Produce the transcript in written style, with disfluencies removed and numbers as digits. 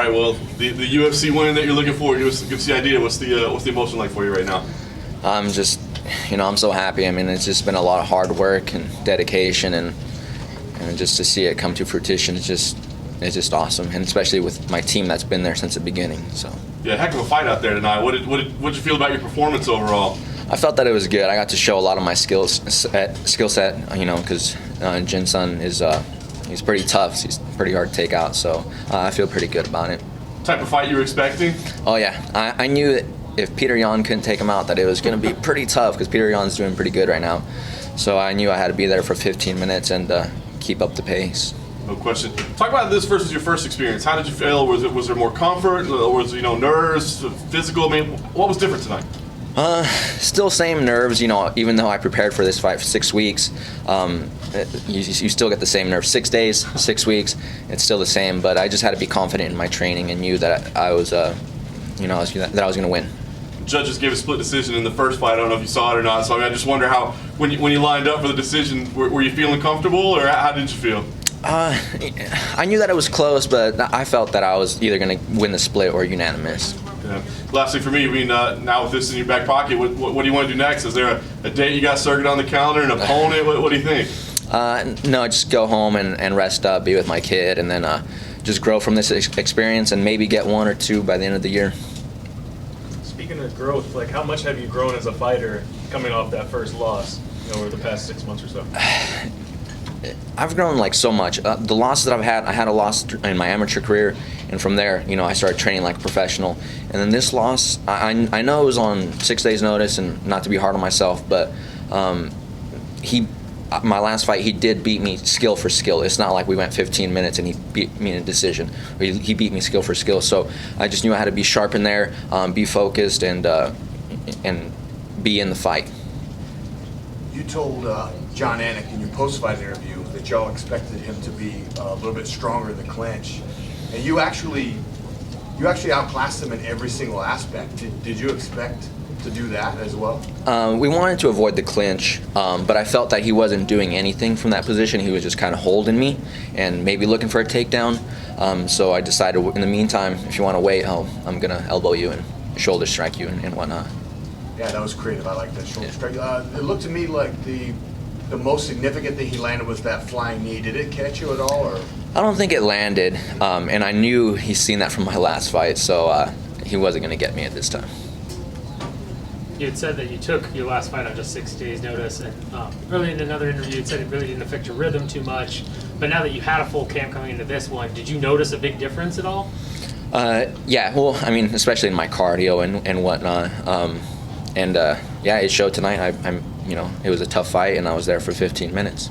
right, well, the UFC win that you're looking for, give us the idea. What's the emotion like for you right now? I'm just, I'm so happy. I mean, it's just been a lot of hard work and dedication, and just to see it come to fruition is just awesome, and especially with my team that's been there since the beginning. So. Yeah, heck of a fight out there tonight. What did you feel about your performance overall? I felt that it was good. I got to show a lot of my skill set, because Jin-Sun is he's pretty tough. He's pretty hard to take out, so I feel pretty good about it. Type of fight you were expecting? Oh yeah, I knew that if Peter Yan couldn't take him out, that it was going to be pretty tough, because Peter Yan's doing pretty good right now. So I knew I had to be there for 15 minutes and keep up the pace. No question. Talk about this versus your first experience. How did you feel? Was there more comfort? Was nerves, physical? I mean, what was different tonight? Still same nerves, even though I prepared for this fight for 6 weeks. You still get the same nerves. 6 days, 6 weeks, it's still the same. But I just had to be confident in my training and knew that I was going to win. Judges gave a split decision in the first fight. I don't know if you saw it or not. So I just wonder how, when you lined up for the decision, were you feeling comfortable, or how did you feel? I knew that it was close, but I felt that I was either going to win the split or unanimous. Yeah. Lastly for me, now with this in your back pocket, what do you want to do next? Is there a date you got circled on the calendar, an opponent? What do you think? No, just go home and rest up, be with my kid, and then just grow from this experience and maybe get 1 or 2 by the end of the year. Speaking of growth, how much have you grown as a fighter coming off that first loss over the past 6 months or so? I've grown so much. The losses that I had a loss in my amateur career, and from there, I started training like a professional. And then this loss, I know it was on 6 days' notice, and not to be hard on myself, but my last fight, he did beat me skill for skill. It's not like we went 15 minutes and he beat me in a decision. He beat me skill for skill. So I just knew I had to be sharp in there, be focused, and be in the fight. You told John Anik in your post-fight interview that y'all expected him to be a little bit stronger in the clinch, and you actually outclassed him in every single aspect. Did you expect to do that as well? We wanted to avoid the clinch, but I felt that he wasn't doing anything from that position. He was just kind of holding me and maybe looking for a takedown. So I decided, in the meantime, if you want to wait, I'm going to elbow you and shoulder strike you and whatnot. Yeah, that was creative. I like that shoulder strike. It looked to me like the most significant thing he landed was that flying knee. Did it catch you at all, or? I don't think it landed, and I knew he's seen that from my last fight, so he wasn't going to get me at this time. You had said that you took your last fight on just 6 days' notice, and earlier in another interview you said it really didn't affect your rhythm too much. But now that you had a full camp coming into this one, did you notice a big difference at all? Yeah, well, I mean, especially in my cardio and whatnot. Yeah, it showed tonight. It was a tough fight, and I was there for 15 minutes.